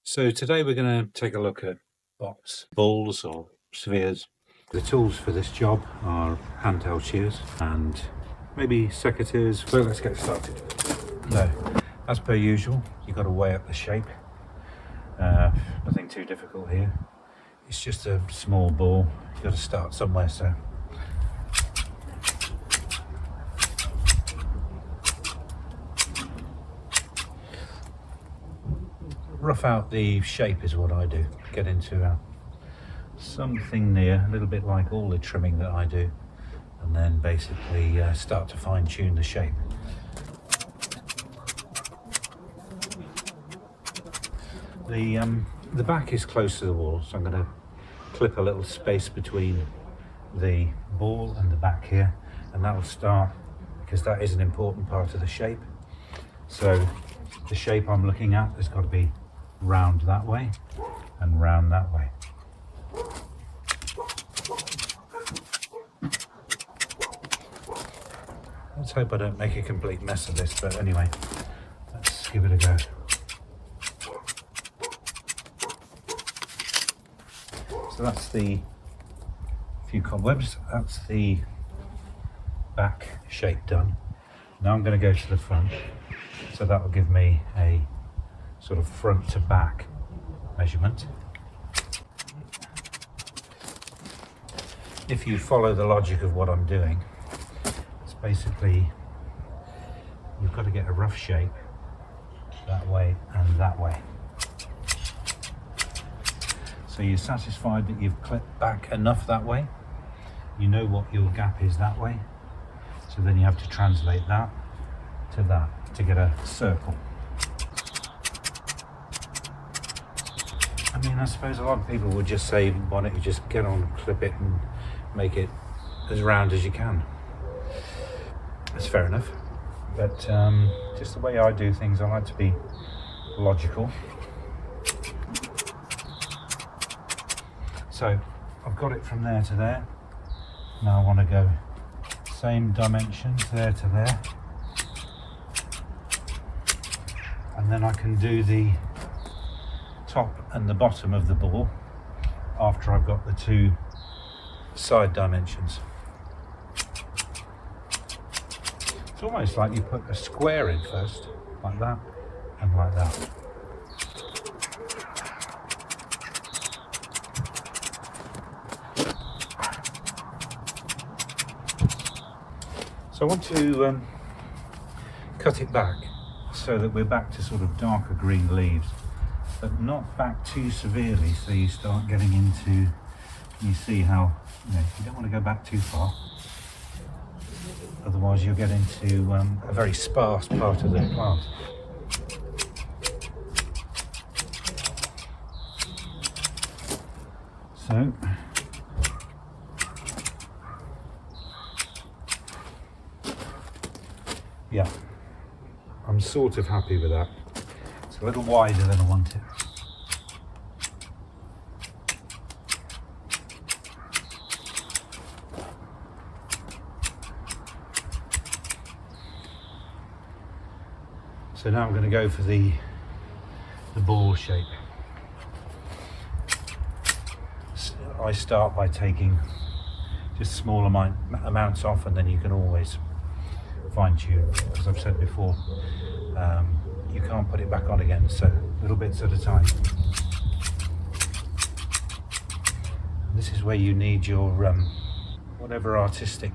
So today we're going to take a look at box balls or spheres. The tools for this job are handheld shears and maybe secateurs. So let's get started. So, as per usual, you've got to weigh up the shape. Nothing too difficult here. It's just a small ball. You've got to start somewhere. So rough out the shape is what I do. Get into something near, a little bit like all the trimming that I do, and then basically start to fine tune the shape. The back is close to the wall, so I'm going to clip a little space between the ball and the back here, and that will start, because that is an important part of the shape. So the shape I'm looking at has got to be round that way and round that way. Let's hope I don't make a complete mess of this, but anyway, let's give it a go. So that's the few cobwebs, that's the back shape done. Now I'm going to go to the front, so that will give me a sort of front to back measurement. If you follow the logic of what I'm doing, it's basically you've got to get a rough shape that way and that way. So you're satisfied that you've clipped back enough that way, you know what your gap is that way, so then you have to translate that to get a circle. I mean, I suppose a lot of people would just say, why don't you just get on, clip it and make it as round as you can. That's fair enough, but just the way I do things, I like to be logical. So I've got it from there to there. Now I want to go same dimensions there to there, and then I can do the top and the bottom of the ball after I've got the two side dimensions. It's almost like you put a square in first, like that and like that. So I want to cut it back so that we're back to sort of darker green leaves, but not back too severely, so you start getting into, you see how, you don't want to go back too far, otherwise you'll get into a very sparse part of the plant. So yeah, I'm sort of happy with that. It's a little wider than I want it. So now I'm going to go for the ball shape. So I start by taking just small amounts off, and then you can always fine tune. As I've said before, you can't put it back on again, so little bits at a time. This is where you need your whatever artistic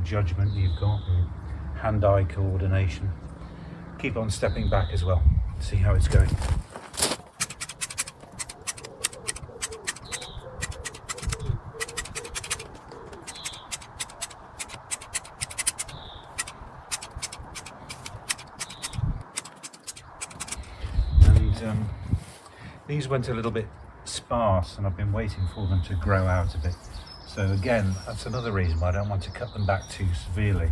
judgment you've got, and hand-eye coordination. Keep on stepping back as well, see how it's going. And these went a little bit sparse, and I've been waiting for them to grow out a bit. So again, that's another reason why I don't want to cut them back too severely.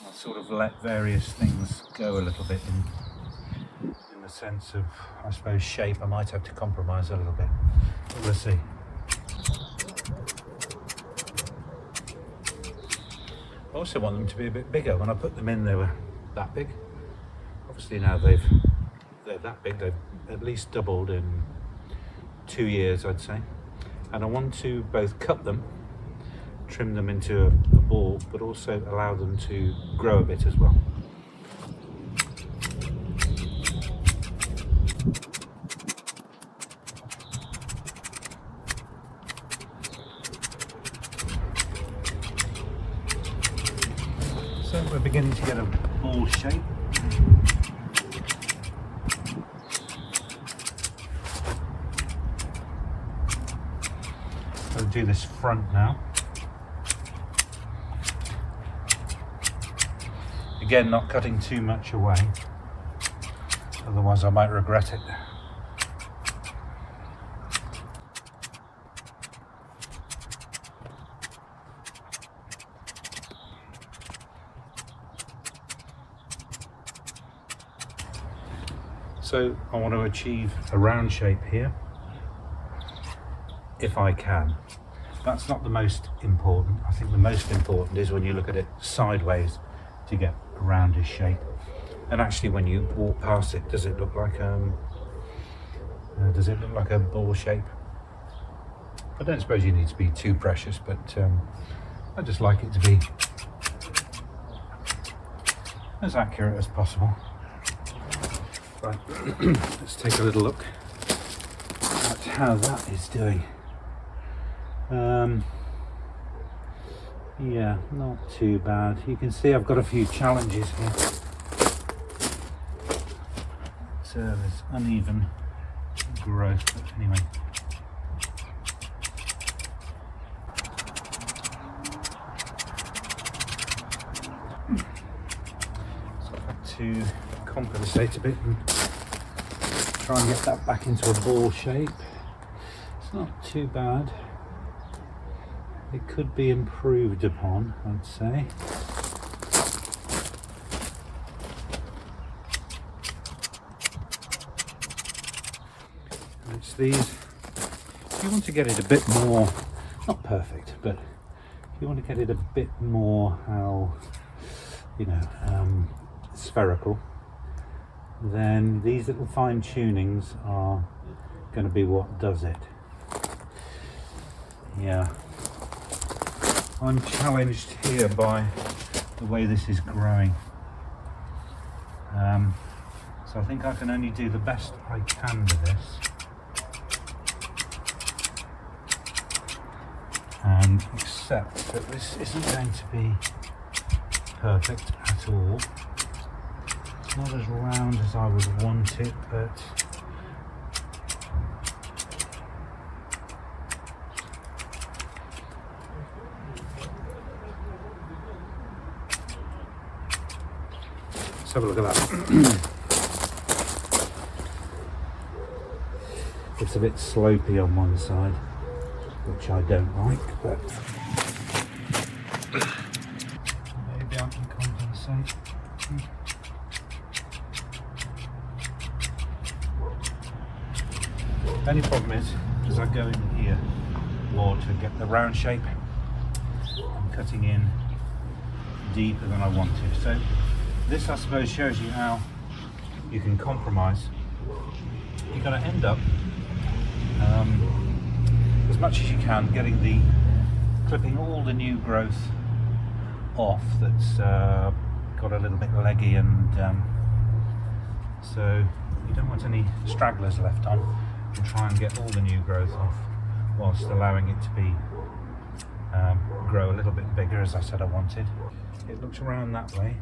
I'll sort of let various things go a little bit in the sense of, I suppose, shape. I might have to compromise a little bit, but we'll see. I also want them to be a bit bigger. When I put them in, they were that big. Obviously now they're that big, they've at least doubled in 2 years, I'd say. And I want to both cut them, trim them into a ball, but also allow them to grow a bit as well. So we're beginning to get a ball shape. I'll do this front now. Again, not cutting too much away, otherwise I might regret it. So I want to achieve a round shape here, if I can. That's not the most important. I think the most important is when you look at it sideways to get a roundish shape. And actually when you walk past it, does it look like a ball shape? I don't suppose you need to be too precious, but I just like it to be as accurate as possible. Right, let's take a little look at how that is doing. Yeah, not too bad. You can see I've got a few challenges here. So there's uneven growth, but anyway. So I've had to compensate a bit and try and get that back into a ball shape. It's not too bad. It could be improved upon, I'd say. It's these, if you want to get it a bit more, not perfect, but if you want to get it a bit more, how, you know, spherical, then these little fine tunings are going to be what does it. Yeah. I'm challenged here by the way this is growing. So I think I can only do the best I can with this. And accept that this isn't going to be perfect at all. It's not as round as I would want it, but let's have a look at that. It's a bit slopey on one side, which I don't like, but maybe I can compensate. The only problem is, as I go in here more to get the round shape, I'm cutting in deeper than I want to. So this, I suppose, shows you how you can compromise. You're going to end up, as much as you can, clipping all the new growth off that's got a little bit leggy, and so you don't want any stragglers left on, and try and get all the new growth off whilst allowing it to be grow a little bit bigger, as I said I wanted. It looks around that way.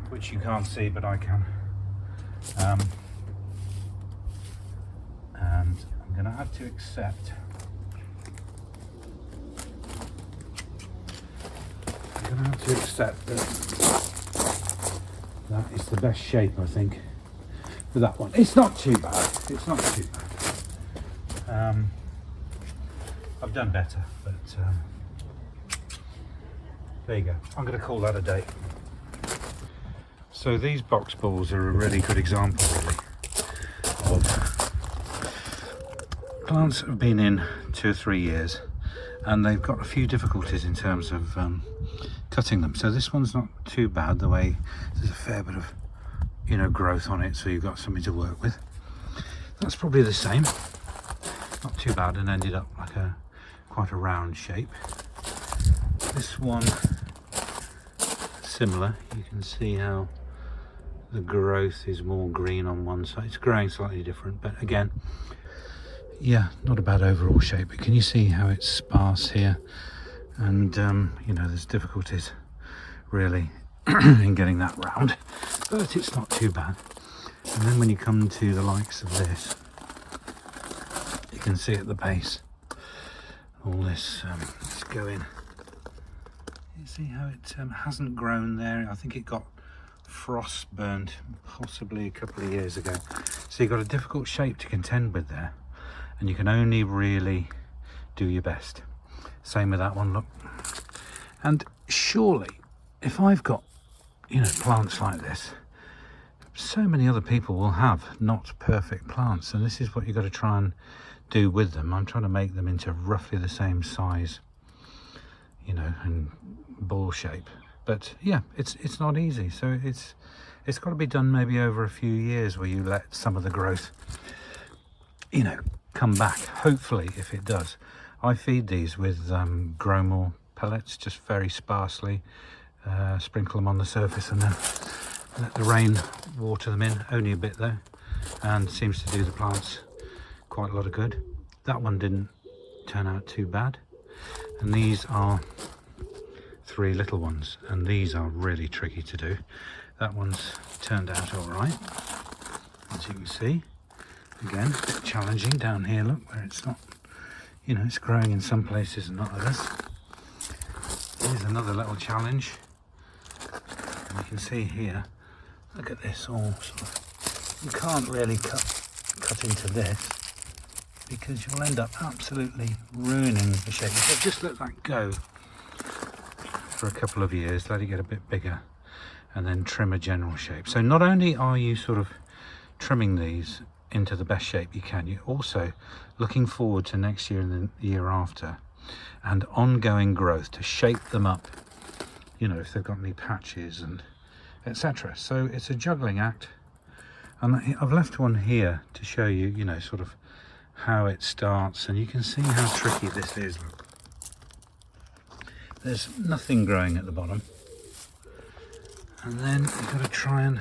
Which you can't see, but I can. And I'm going to have to accept. That is the best shape, I think, for that one. It's not too bad. It's not too bad. I've done better, but there you go. I'm going to call that a day. So these box balls are a really good example, really, of plants that have been in 2 or 3 years, and they've got a few difficulties in terms of cutting them. So this one's not too bad, the way there's a fair bit of, you know, growth on it, so you've got something to work with. That's probably the same, not too bad, and ended up like quite a round shape. This one, similar. You can see how the growth is more green on one side. It's growing slightly different, but again, yeah, not a bad overall shape. But can you see how it's sparse here? And you know, there's difficulties really in getting that round, but it's not too bad. And then when you come to the likes of this, you can see at the base all this let's go in. You see how it hasn't grown there. I think it got frost burnt possibly a couple of years ago, so you've got a difficult shape to contend with there, and you can only really do your best. Same with that one, look. And surely if I've got, you know, plants like this, so many other people will have not perfect plants, and this is what you've got to try and do with them. I'm trying to make them into roughly the same size, you know, and ball shape. But yeah, it's not easy. So it's got to be done maybe over a few years, where you let some of the growth, you know, come back. Hopefully, if it does, I feed these with Gromor pellets, just very sparsely, sprinkle them on the surface, and then let the rain water them in, only a bit though, and seems to do the plants quite a lot of good. That one didn't turn out too bad, and these are 3 little ones, and these are really tricky to do. That one's turned out all right, as you can see. Again, a bit challenging down here, look, where it's not, you know, it's growing in some places and not others. Here's another little challenge, and you can see here, look at this, all sort of, you can't really cut into this, because you'll end up absolutely ruining the shape. So just let that go for a couple of years, let it get a bit bigger, and then trim a general shape. So not only are you sort of trimming these into the best shape you can, you're also looking forward to next year and the year after, and ongoing growth to shape them up, you know, if they've got any patches and etc. So it's a juggling act, and I've left one here to show you, you know, sort of how it starts, and you can see how tricky this is. Look, there's nothing growing at the bottom, and then you've got to try and,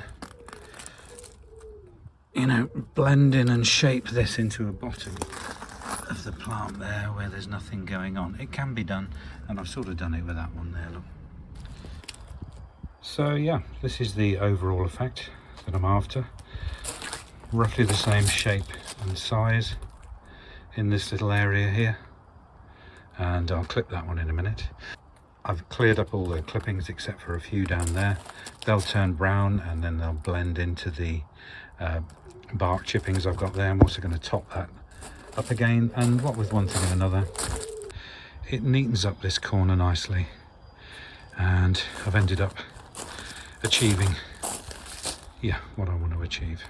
you know, blend in and shape this into a bottom of the plant there where there's nothing going on. It can be done, and I've sort of done it with that one there, look. So yeah, this is the overall effect that I'm after. Roughly the same shape and size in this little area here, and I'll clip that one in a minute. I've cleared up all the clippings except for a few down there. They'll turn brown and then they'll blend into the bark chippings I've got there. I'm also going to top that up again, and what with one thing and another, it neatens up this corner nicely, and I've ended up achieving, yeah, what I want to achieve.